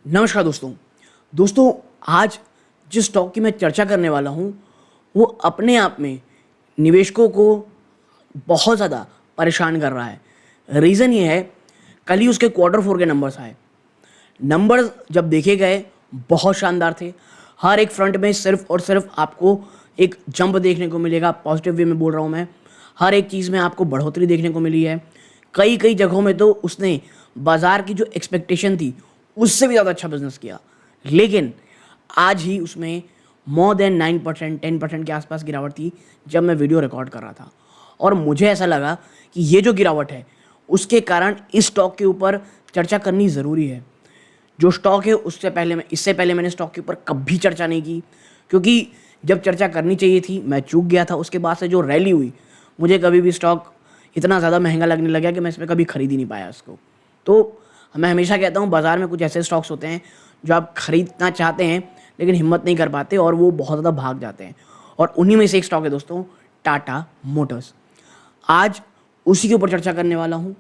नमस्कार दोस्तों आज जिस स्टॉक की मैं चर्चा करने वाला हूँ वो अपने आप में निवेशकों को बहुत ज़्यादा परेशान कर रहा है। रीज़न ये है, कल ही उसके क्वार्टर 4 के नंबर्स आए। नंबर्स जब देखे गए बहुत शानदार थे। हर एक फ्रंट में सिर्फ और सिर्फ आपको एक जंप देखने को मिलेगा, पॉजिटिव वे में बोल रहा हूँ मैं। हर एक चीज़ में आपको बढ़ोतरी देखने को मिली है। कई कई जगहों में तो उसने बाज़ार की जो एक्सपेक्टेशन थी उससे भी ज़्यादा अच्छा बिजनेस किया। लेकिन आज ही उसमें मोर देन 9% 10% के आसपास गिरावट थी जब मैं वीडियो रिकॉर्ड कर रहा था। और मुझे ऐसा लगा कि ये जो गिरावट है उसके कारण इस स्टॉक के ऊपर चर्चा करनी ज़रूरी है। जो स्टॉक है इससे पहले मैंने स्टॉक के ऊपर कभी चर्चा नहीं की, क्योंकि जब चर्चा करनी चाहिए थी मैं चूक गया था। उसके बाद से जो रैली हुई, मुझे कभी भी स्टॉक इतना ज़्यादा महंगा लगने लगा कि मैं इस पर कभी खरीद ही नहीं पाया इसको। तो मैं हमेशा कहता हूँ बाज़ार में कुछ ऐसे स्टॉक्स होते हैं जो आप खरीदना चाहते हैं लेकिन हिम्मत नहीं कर पाते और वो बहुत ज़्यादा भाग जाते हैं। और उन्हीं में से एक स्टॉक है दोस्तों, टाटा मोटर्स। आज उसी के ऊपर चर्चा करने वाला हूँ।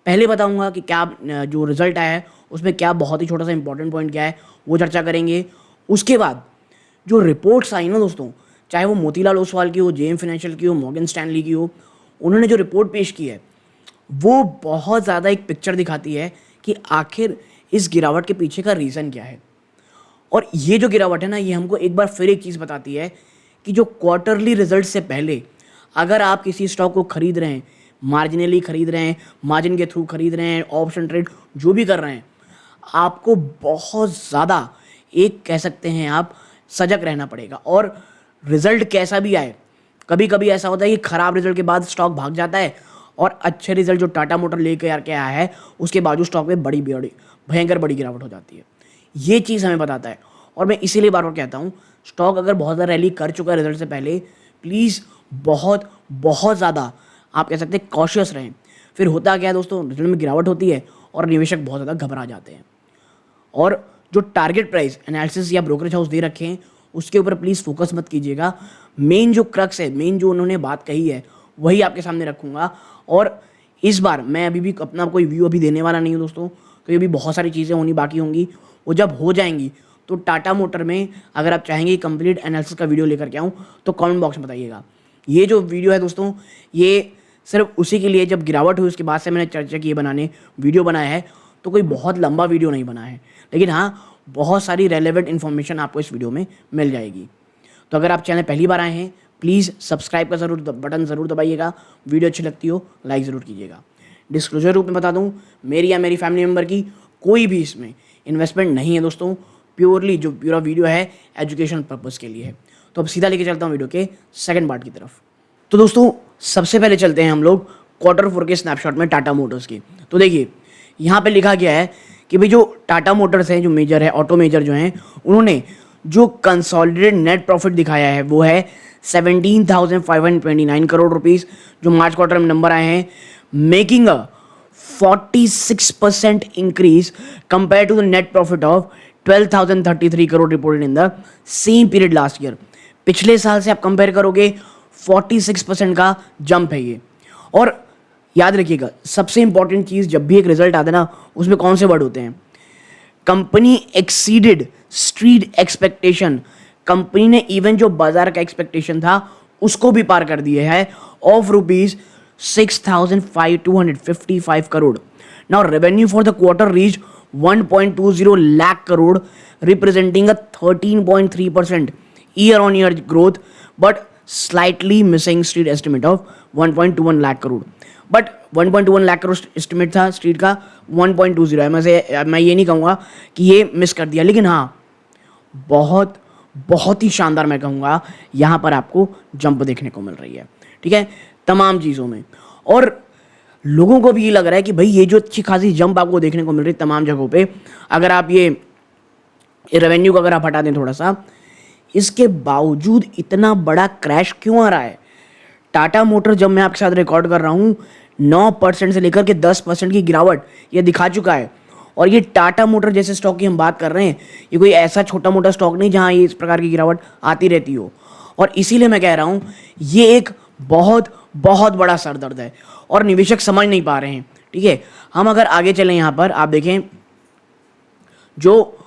पहले बताऊंगा कि क्या जो रिजल्ट आया है उसमें क्या बहुत ही छोटा सा इंपॉर्टेंट पॉइंट क्या है वो चर्चा करेंगे। उसके बाद जो रिपोर्ट्स आई ना दोस्तों, चाहे वो मोतीलाल ओसवाल की हो, जेएम फाइनेंशियल की हो, मॉर्गन स्टैनली की हो, उन्होंने जो रिपोर्ट पेश की है वो बहुत ज़्यादा एक पिक्चर दिखाती है कि आखिर इस गिरावट के पीछे का रीज़न क्या है। और ये जो गिरावट है ना, ये हमको एक बार फिर एक चीज़ बताती है कि जो क्वार्टरली रिजल्ट से पहले अगर आप किसी स्टॉक को खरीद रहे हैं, मार्जिनली खरीद रहे हैं, मार्जिन के थ्रू खरीद रहे हैं, ऑप्शन ट्रेड जो भी कर रहे हैं, आपको बहुत ज़्यादा एक कह सकते हैं आप सजग रहना पड़ेगा। और रिजल्ट कैसा भी आए, कभी कभी ऐसा होता है कि ख़राब रिजल्ट के बाद स्टॉक भाग जाता है और अच्छे रिजल्ट जो टाटा मोटर लेकर आके आया है उसके बावजूद स्टॉक में बड़ी भयंकर बड़ी गिरावट हो जाती है। ये चीज़ हमें बताता है। और मैं इसीलिए बार बार कहता हूँ, स्टॉक अगर बहुत ज़्यादा रैली कर चुका है रिजल्ट से पहले, प्लीज़ बहुत बहुत ज़्यादा आप कह सकते हैं कॉशियस रहें। फिर होता क्या है दोस्तों, रिजल्ट में गिरावट होती है और निवेशक बहुत ज़्यादा घबरा जाते हैं। और जो टारगेट प्राइस एनालिसिस या ब्रोकरेज हाउस दे रखे हैं उसके ऊपर प्लीज़ फोकस मत कीजिएगा। मेन जो क्रक्स है, मेन जो उन्होंने बात कही है वही आपके सामने रखूँगा। और इस बार मैं अभी भी अपना कोई व्यू अभी देने वाला नहीं हूँ दोस्तों, तो ये भी बहुत सारी चीज़ें होनी बाकी होंगी। वो जब हो जाएंगी तो टाटा मोटर में अगर आप चाहेंगे कंप्लीट एनालिसिस का वीडियो लेकर के आऊँ तो कमेंट बॉक्स में बताइएगा। ये जो वीडियो है दोस्तों, ये सिर्फ उसी के लिए जब गिरावट हुई उसके बाद से मैंने चर्चा की बनाने वीडियो बनाया है, तो कोई बहुत लंबा वीडियो नहीं बना है, लेकिन हाँ बहुत सारी रेलेवेंट इन्फॉर्मेशन आपको इस वीडियो में मिल जाएगी। तो अगर आप चैनल पहली बार आए हैं प्लीज़ सब्सक्राइब का बटन ज़रूर दबाइएगा। वीडियो अच्छी लगती हो लाइक ज़रूर कीजिएगा। डिस्क्लोजर रूप में बता दूं, मेरी या मेरी फैमिली मेम्बर की कोई भी इसमें इन्वेस्टमेंट नहीं है दोस्तों। प्योरली जो पूरा वीडियो है एजुकेशन पर्पज़ के लिए है। तो अब सीधा लेके चलता हूँ वीडियो के सेकंड पार्ट की तरफ। तो दोस्तों सबसे पहले चलते हैं हम लोग क्वार्टर 4 के स्नैपशॉट में टाटा मोटर्स की। तो देखिए यहाँ पे लिखा गया है कि भाई जो टाटा मोटर्स हैं, जो मेजर है ऑटो मेजर जो हैं, उन्होंने जो कंसोलिडेटेड नेट प्रॉफिट दिखाया है वो है 17,529 करोड़ रुपीस, जो मार्च क्वार्टर में नंबर आए हैं, making a 46% increase compare to the net profit of 12,033 crore reported in the same period last year. पिछले साल से आप कंपेयर करोगे 46% का जंप है ये। और याद रखिएगा सबसे इंपॉर्टेंट चीज़, जब भी एक रिजल्ट आता है ना उसमें कौन से वर्ड होते हैं, company exceeded street expectation. Company ने इवन जो बाजार का एक्सपेक्टेशन था उसको भी पार कर दिया है of ₹6,255 crore. Now revenue for the quarter reach 1.20 lakh crore, representing a 13.3% year on year growth, but slightly missing street estimate of 1.21 lakh crore. But 1.21 lakh crore estimate था स्ट्रीट का, 1.20 है। मैं ये नहीं कहूँगा कि ये मिस कर दिया, लेकिन हाँ बहुत बहुत ही शानदार मैं कहूँगा यहाँ पर आपको जंप देखने को मिल रही है। ठीक है, तमाम चीज़ों में। और लोगों को भी ये लग रहा है कि भाई ये जो अच्छी खासी जंप आपको देखने को मिल रही है तमाम जगहों पे, अगर आप ये रेवेन्यू को अगर आप हटा दें थोड़ा सा, इसके बावजूद इतना बड़ा क्रैश क्यों आ रहा है। टाटा मोटर जब मैं आपके साथ रिकॉर्ड कर रहा हूँ 9% से लेकर के 10% की गिरावट ये दिखा चुका है। और ये टाटा मोटर जैसे स्टॉक की हम बात कर रहे हैं, ये कोई ऐसा छोटा मोटा स्टॉक नहीं जहाँ ये इस प्रकार की गिरावट आती रहती हो। और इसीलिए मैं कह रहा हूँ ये एक बहुत बहुत बड़ा सरदर्द है और निवेशक समझ नहीं पा रहे हैं। ठीक है, हम अगर आगे चलें यहाँ पर आप देखें जो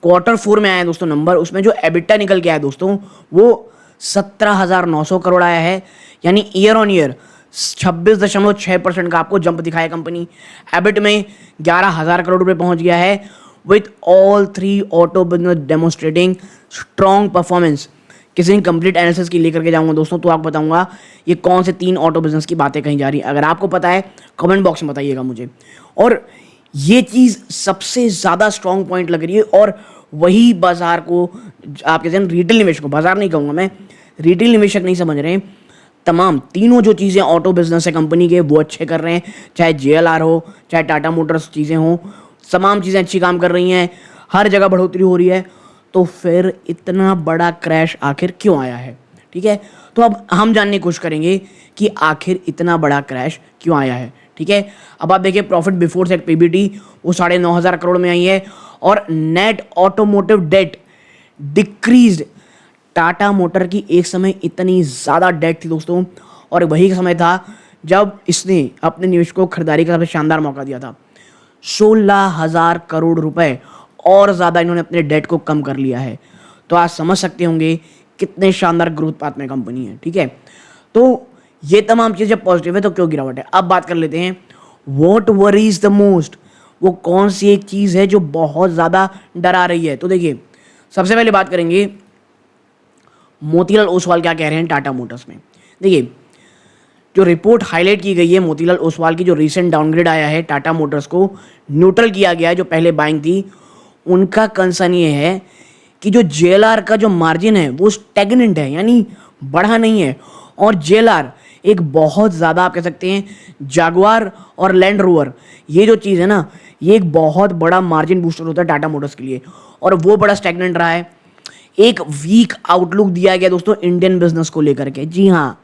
Q4 में आया दोस्तों नंबर, उसमें जो एबिटा निकल के आया दोस्तों वो 17,900 करोड़ आया है, यानी ईयर ऑन ईयर 26.6% का आपको जंप दिखाया कंपनी। एबिट में 11,000 करोड़ रुपए पहुंच गया है, with all three auto business demonstrating strong performance. किसी दिन कंप्लीट एनालिसिस की लेकर के जाऊंगा दोस्तों, तो आपको बताऊंगा ये कौन से 3 ऑटो बिजनेस की बातें कही जा रही है। अगर आपको पता है कमेंट बॉक्स में बताइएगा मुझे। और ये चीज़ सबसे ज़्यादा स्ट्रॉन्ग पॉइंट लग रही है, और वही बाजार को आप कहते हैं रिटेल निवेशक को, बाजार नहीं कहूँगा मैं, रिटेल निवेशक नहीं समझ रहे हैं। तमाम तीनों जो चीज़ें ऑटो बिजनेस है कंपनी के वो अच्छे कर रहे हैं, चाहे JLR हो, चाहे टाटा मोटर्स चीज़ें हों, तमाम चीज़ें अच्छी काम कर रही हैं, हर जगह बढ़ोतरी हो रही है। तो फिर इतना बड़ा क्रैश आखिर क्यों आया है? ठीक है, तो अब हम जानने की कोशिश करेंगे कि आखिर इतना बड़ा क्रैश क्यों आया है। ठीक है, अब आप देखिए प्रॉफिट बिफोर टैक्स PBT वो 9,500 करोड़ में आई है, और net automotive debt decreased. Tata motor की एक समय इतनी ज़्यादा डेट थी दोस्तों, और वही समय था जब इसने अपने निवेशकों को खरीदारी का सबसे शानदार मौका दिया था। 16,000 करोड़ रुपए और ज़्यादा इन्होंने अपने डेट को कम कर लिया है। तो आप समझ सकते होंगे कितने शानदार ग्रोथ पाथ में कंपनी है। ठीक है, तो ये तमाम चीज़ें पॉजिटिव है, तो क्यों गिरावट है? अब बात कर लेते हैं व्हाट वरीज द मोस्ट। वो कौन सी एक चीज़ है जो बहुत ज़्यादा डरा रही है? तो देखिए, सबसे पहले बात करेंगे मोतीलाल ओसवाल क्या कह रहे हैं टाटा मोटर्स में। देखिए, जो रिपोर्ट हाईलाइट की गई है मोतीलाल ओसवाल की, जो रीसेंट डाउनग्रेड आया है टाटा मोटर्स को न्यूट्रल किया गया है, जो पहले बाइंग थी, उनका कंसर्न ये है कि जो JLR का जो मार्जिन है वो स्टेगनेंट है, यानी बढ़ा नहीं है। और JLR एक बहुत ज़्यादा आप कह सकते हैं जागुआर और लैंड रोवर, ये जो चीज़ है ना, ये एक बहुत बड़ा मार्जिन बूस्टर होता है टाटा मोटर्स के लिए, और वो बड़ा स्टेगनेंट रहा है। एक वीक आउटलुक दिया गया दोस्तों इंडियन बिजनेस को लेकर के। जी हाँ,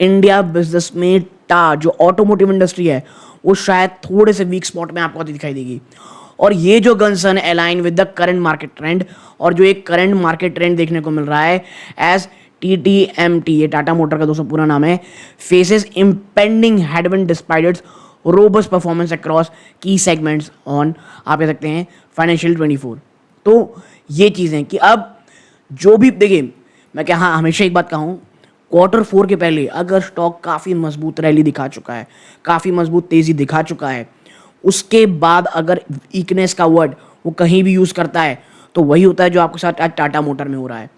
इंडिया बिजनेस में जो ऑटोमोटिव इंडस्ट्री है वो शायद थोड़े से वीक स्पॉट में आपको दिखाई देगी। और ये जो concern align with the current market trend, और जो एक करंट मार्केट ट्रेंड देखने को मिल रहा है एज TTMT, ये टाटा मोटर का दोस्तों पूरा नाम है, faces impending headwind despite it's robust performance across की सेगमेंट्स ऑन, आप कह सकते हैं, फाइनेंशियल 24। तो ये चीज़ें कि अब जो भी देखिए, मैं क्या हाँ हमेशा एक बात कहूँ, Q4 के पहले अगर स्टॉक काफ़ी मजबूत रैली दिखा चुका है, काफ़ी मजबूत तेज़ी दिखा चुका है, उसके बाद अगर वीकनेस का वर्ड वो कहीं भी यूज़ करता है तो वही होता है जो आपके साथ आज टाटा मोटर में हो रहा है।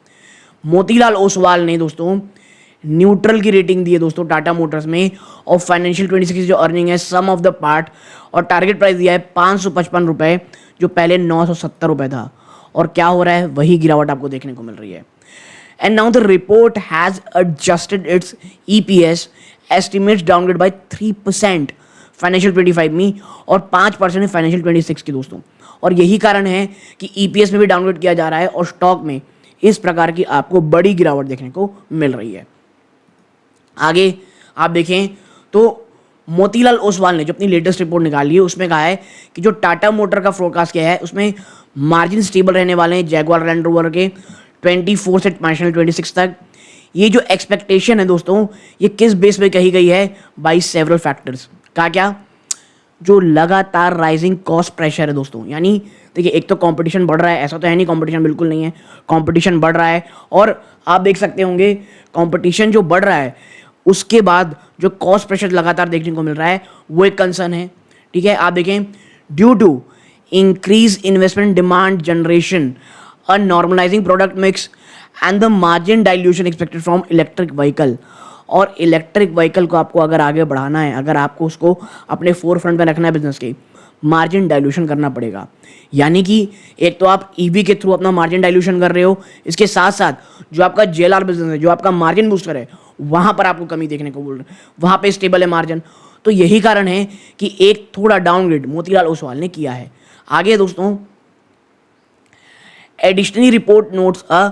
मोतीलाल ओसवाल ने दोस्तों न्यूट्रल की रेटिंग दी है दोस्तों टाटा मोटर्स में, और फाइनेंशियल 26 की जो अर्निंग है सम ऑफ द पार्ट, और टारगेट प्राइस दिया है 555 रुपये, जो पहले 970 रुपये था। और क्या हो रहा है? वही गिरावट आपको देखने को मिल रही है। And now the report has adjusted its EPS estimates downgrade by 3% financial 25 में, और 5% फाइनेंशियल 26 की दोस्तों। और यही कारण है कि EPS में भी डाउनग्रेड किया जा रहा है, और स्टॉक में इस प्रकार की आपको बड़ी गिरावट देखने को मिल रही है। आगे आप देखें तो मोतीलाल ओसवाल ने जो अपनी लेटेस्ट रिपोर्ट निकाली है उसमें कहा है कि जो टाटा मोटर का फोरकास्ट किया है उसमें मार्जिन स्टेबल रहने वाले हैं जैगुआर लैंड रोवर के 24 से फाइनेंशियल 26 तक। ये जो एक्सपेक्टेशन है दोस्तों, ये किस बेस पे कही गई है? By several factors. क्या जो लगातार राइजिंग कॉस्ट प्रेशर है दोस्तों, यानी देखिए, एक तो कंपटीशन बढ़ रहा है, ऐसा तो है नहीं कंपटीशन बिल्कुल नहीं है, कंपटीशन बढ़ रहा है, और आप देख सकते होंगे कंपटीशन जो बढ़ रहा है उसके बाद जो कॉस्ट प्रेशर लगातार देखने को मिल रहा है वो एक कंसर्न है। ठीक है, आप देखें, due to increase investment demand generation, a normalizing product mix and the margin dilution expected from electric vehicle. और इलेक्ट्रिक व्हीकल को आपको अगर आगे बढ़ाना है, अगर आपको उसको अपने फोर फ्रंट में रखना है बिजनेस के, मार्जिन डाइल्यूशन करना पड़ेगा। यानी कि एक तो आप EV के थ्रू अपना मार्जिन डाइल्यूशन कर रहे हो, इसके साथ साथ जो आपका JLR बिजनेस है, जो आपका मार्जिन बूस्टर है, वहां पर आपको कमी देखने को मिल रही है, वहां पे स्टेबल है मार्जिन। तो यही कारण है कि एक थोड़ा डाउनग्रेड मोतीलाल ओसवाल ने किया है। आगे दोस्तों, additionally report notes a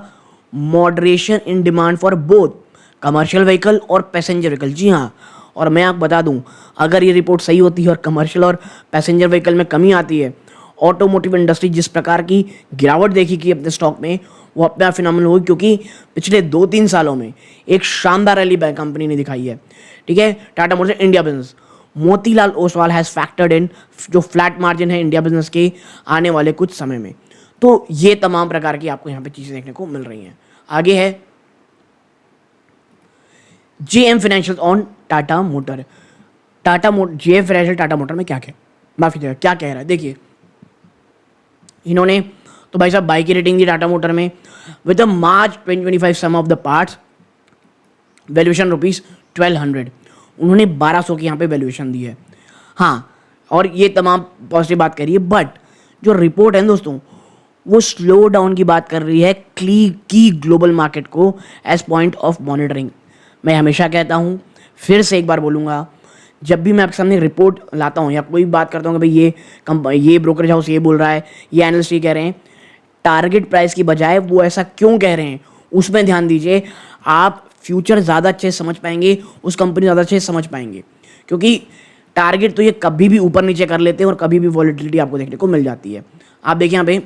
moderation in demand for both commercial vehicle और पैसेंजर व्हीकल। जी हाँ, और मैं आपको बता दूं, अगर ये रिपोर्ट सही होती है और कमर्शियल और पैसेंजर व्हीकल में कमी आती है, ऑटोमोटिव इंडस्ट्री जिस प्रकार की गिरावट देखी कि अपने स्टॉक में, वो अपने आप फिनोमिनल होगी, क्योंकि पिछले 2-3 सालों में एक शानदार रैली बैक कंपनी ने दिखाई है। ठीक है, Tata Motors India business, Motilal Oswal has factored इन जो फ्लैट मार्जिन है इंडिया बिजनेस के आने वाले कुछ समय में। तो ये तमाम प्रकार की आपको यहाँ पे चीज़ें देखने को मिल रही हैं। आगे है JM financial on Tata motor. JM financial Tata motor में क्या क्या माफ़ी देगा क्या कह रहा है, देखिए इन्होंने तो भाई साहब बाई की रेटिंग दी टाटा मोटर में with the March 2025 sum of the parts valuation ₹1200, उन्होंने 1200 की यहाँ पे वैल्यूएशन दी है। हाँ, और ये तमाम पॉजिटिव बात करी है, बट जो रिपोर्ट है दोस्तों वो स्लो डाउन की बात कर रही है की ग्लोबल मार्केट को एज पॉइंट ऑफ मॉनिटरिंग। मैं हमेशा कहता हूँ, फिर से एक बार बोलूँगा, जब भी मैं आपके सामने रिपोर्ट लाता हूँ या कोई बात करता हूँ कि भाई ये ब्रोकरेज हाउस ये बोल रहा है, ये एनालिस्ट ये कह रहे हैं, टारगेट प्राइस की बजाय वो ऐसा क्यों कह रहे हैं उसमें ध्यान दीजिए। आप फ्यूचर ज़्यादा अच्छे से समझ पाएंगे, उस कंपनी ज़्यादा अच्छे से समझ पाएंगे, क्योंकि टारगेट तो ये कभी भी ऊपर नीचे कर लेते हैं और कभी भी वॉलेटिलिटी आपको देखने को मिल जाती है। आप देखिए यहाँ पे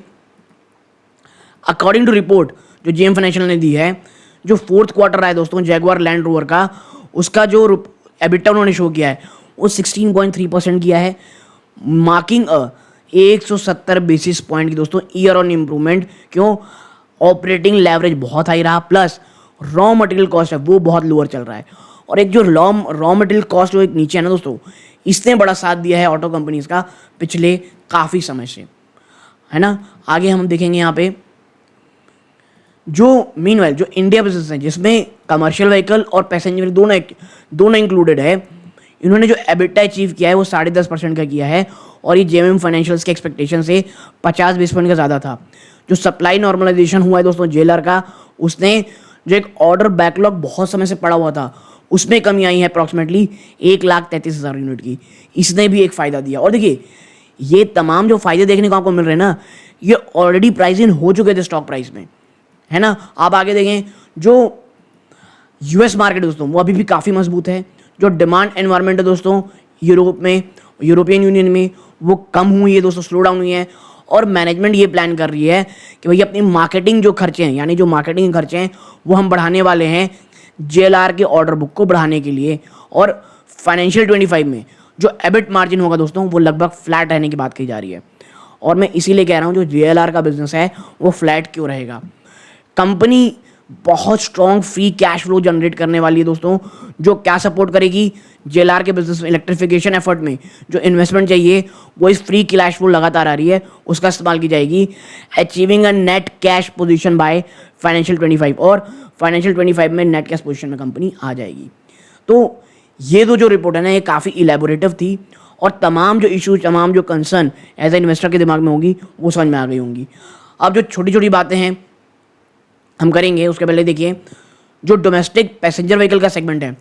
अकॉर्डिंग टू रिपोर्ट जो जेएम फाइनेंशियल ने दी है, जो फोर्थ क्वार्टर रहा है दोस्तों जैगुआर लैंड रोवर का, उसका जो एबिटा उन्होंने शो किया है वो 16.3% किया है, मार्किंग 170 बेसिस पॉइंट की दोस्तों ईयर ऑन इम्प्रूवमेंट। क्यों? ऑपरेटिंग लेवरेज बहुत हाई रहा, प्लस रॉ मटेरियल कॉस्ट है वो बहुत लोअर चल रहा है। और एक जो रॉ मटेरियल कॉस्ट जो एक नीचे है ना दोस्तों, इसने बड़ा साथ दिया है ऑटो कंपनीज का पिछले काफ़ी समय से, है ना। आगे हम देखेंगे यहाँ पे जो मीनवाइल जो इंडिया बिजनेस है जिसमें कमर्शियल व्हीकल और पैसेंजर दोनों इंक्लूडेड है, इन्होंने जो एबिटा अचीव किया है वो 10.5% का किया है, और ये जेएमएम फाइनेंशियल्स के एक्सपेक्टेशन से 50 बेस पॉइंट का ज़्यादा था। जो सप्लाई नॉर्मलाइजेशन हुआ है दोस्तों जेएलआर का, उसने जो एक ऑर्डर बैकलॉग बहुत समय से पड़ा हुआ था उसमें कमी आई है अप्रॉक्सीमेटली 1,33,000 यूनिट की, इसने भी एक फ़ायदा दिया। और देखिए ये तमाम जो फायदे देखने को आपको मिल रहे हैं ना, ये ऑलरेडी प्राइस इन हो चुके थे स्टॉक प्राइस में, है ना। आप आगे देखें जो यूएस मार्केट दोस्तों वो अभी भी काफ़ी मजबूत है। जो डिमांड एनवायरनमेंट है दोस्तों यूरोपियन यूनियन में वो कम हुई है दोस्तों, स्लो डाउन हुई है, और मैनेजमेंट ये प्लान कर रही है कि भाई अपनी मार्केटिंग जो खर्चे हैं, यानी जो मार्केटिंग खर्चे हैं वो हम बढ़ाने वाले हैं जेएलआर के ऑर्डर बुक को बढ़ाने के लिए। और फाइनेंशियल 25 में जो एबिट मार्जिन होगा दोस्तों वो लगभग फ्लैट रहने की बात कही जा रही है। और मैं इसीलिए कह रहा हूँ जो जेएलआर का बिजनेस है वो फ्लैट क्यों रहेगा, कंपनी बहुत strong free cash flow generate करने वाली है दोस्तों, जो क्या सपोर्ट करेगी जेएलआर के बिजनेस में इलेक्ट्रिफिकेशन एफर्ट में जो इन्वेस्टमेंट चाहिए वो इस फ्री कैश फ्लो लगातार आ रही है उसका इस्तेमाल की जाएगी। Achieving a net cash position by financial 25, और फाइनेंशियल 25 में नेट कैश पोजीशन में कंपनी आ जाएगी। तो ये जो रिपोर्ट है ना ये काफ़ी इलेबोरेटिव थी, और तमाम जो इशूज तमाम जो कंसर्न एज ए इन्वेस्टर के दिमाग में होगी वो समझ में आ गई होंगी। अब जो छोटी छोटी बातें हैं हम करेंगे, उसके पहले देखिए जो डोमेस्टिक पैसेंजर व्हीकल का सेगमेंट है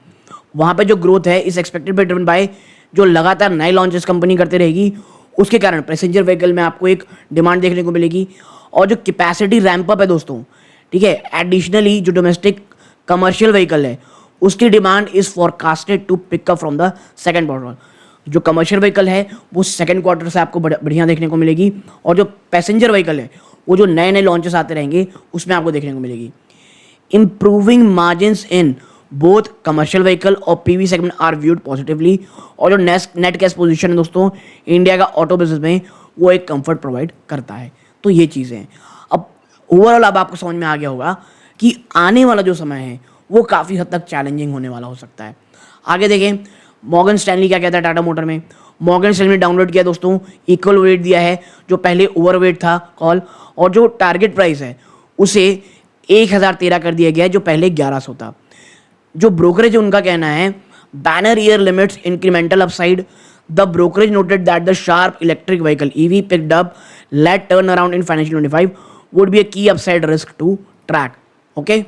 वहाँ पे जो ग्रोथ है इस एक्सपेक्टेड बी ड्रिवन बाय जो लगातार नए लॉन्चेस कंपनी करते रहेगी, उसके कारण पैसेंजर व्हीकल में आपको एक डिमांड देखने को मिलेगी। और जो कैपेसिटी रैंप अप है दोस्तों, ठीक है, एडिशनली जो डोमेस्टिक कमर्शियल व्हीकल है उसकी demand is forecasted to pick up from the second quarter. जो कमर्शियल व्हीकल है वो सेकेंड क्वार्टर से आपको बढ़िया देखने को मिलेगी, और जो पैसेंजर व्हीकल है वो जो नए नए लॉन्चेस आते रहेंगे उसमें आपको देखने को मिलेगी। Improving margins in both commercial vehicle और PV segment are viewed positively, और जो नेट कैश पोजीशन है दोस्तों इंडिया का ऑटो बिजनेस में वो एक कंफर्ट प्रोवाइड करता है। तो ये चीज़ें हैं। अब ओवरऑल अब आपको समझ में आ गया होगा कि आने वाला जो समय है वो काफ़ी हद तक चैलेंजिंग होने वाला हो सकता है। आगे देखें मॉर्गन स्टैनली क्या कहता है टाटा मोटर में। मॉर्गन स्टैनली ने डाउनलोड किया दोस्तों, इक्वल वेट दिया है, जो पहले ओवरवेट था कॉल, और जो टारगेट प्राइस है उसे 1013 कर दिया गया है जो पहले 1100 था। जो ब्रोकरेज उनका कहना है banner year limits incremental upside, the brokerage noted that the sharp electric vehicle EV picked up late turn around in financial 25 would be a key upside risk to track. Okay,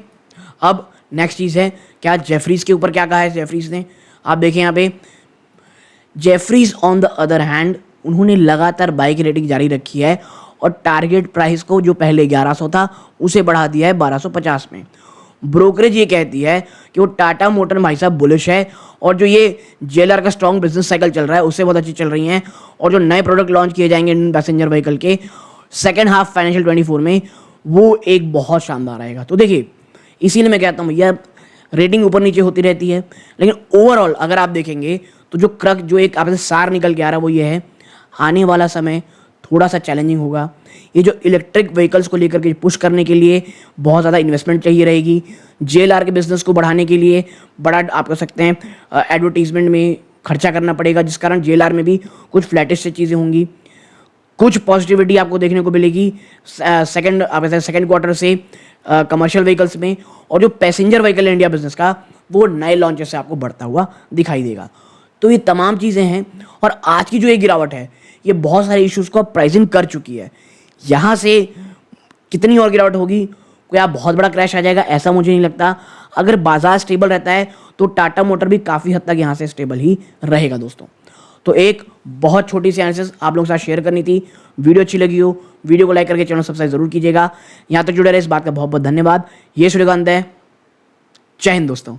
अब next चीज़ है क्या Jefferies के ऊपर क्या कहा है Jefferies ने। आप देखें यहाँ पे Jefferies on the other hand उन्होंने लगातार बाई की रेटिंग जारी रखी है, और टारगेट प्राइस को जो पहले 1100 था उसे बढ़ा दिया है 1250 में। ब्रोकरेज ये कहती है कि वो टाटा मोटर भाई साहब बुलिश है, और जो ये जेएलआर का स्ट्रॉन्ग बिजनेस साइकिल चल रहा है उससे बहुत अच्छी चल रही हैं, और जो नए प्रोडक्ट लॉन्च किए जाएंगे इंडियन पैसेंजर व्हीकल के सेकेंड हाफ फाइनेंशियल 24 में वो एक बहुत शानदार आएगा। तो देखिए इसीलिए मैं कहता हूँ भैया रेटिंग ऊपर नीचे होती रहती है, लेकिन ओवरऑल अगर आप देखेंगे तो जो एक आपसे सार निकल के आ रहा है वो ये है आने वाला समय थोड़ा सा चैलेंजिंग होगा। ये जो इलेक्ट्रिक व्हीकल्स को लेकर के पुश करने के लिए बहुत ज़्यादा इन्वेस्टमेंट चाहिए रहेगी। JLR के बिजनेस को बढ़ाने के लिए बड़ा आप कह सकते हैं एडवर्टीजमेंट में खर्चा करना पड़ेगा, जिस कारण JLR में भी कुछ फ्लैटिश से चीज़ें होंगी। कुछ पॉजिटिविटी आपको देखने को मिलेगी सेकंड क्वार्टर से कमर्शियल व्हीकल्स में, और जो पैसेंजर व्हीकल इंडिया बिजनेस का वो नए लॉन्चेस से आपको बढ़ता हुआ दिखाई देगा। तो ये तमाम चीज़ें हैं, और आज की जो ये गिरावट है ये बहुत सारे इश्यूज़ को प्राइसिंग कर चुकी है। यहाँ से कितनी और गिरावट होगी, कोई आप बहुत बड़ा क्रैश आ जाएगा ऐसा मुझे नहीं लगता। अगर बाजार स्टेबल रहता है तो टाटा मोटर भी काफ़ी हद तक यहाँ से स्टेबल ही रहेगा दोस्तों। तो एक बहुत छोटी सी एनालिसिस आप लोगों के साथ शेयर करनी थी। वीडियो अच्छी लगी हो वीडियो को लाइक करके चैनल सब्सक्राइब जरूर कीजिएगा। यहाँ तक जुड़े रहे इस बात का बहुत बहुत धन्यवाद। ये सूर्यकांत है। जय हिंद दोस्तों।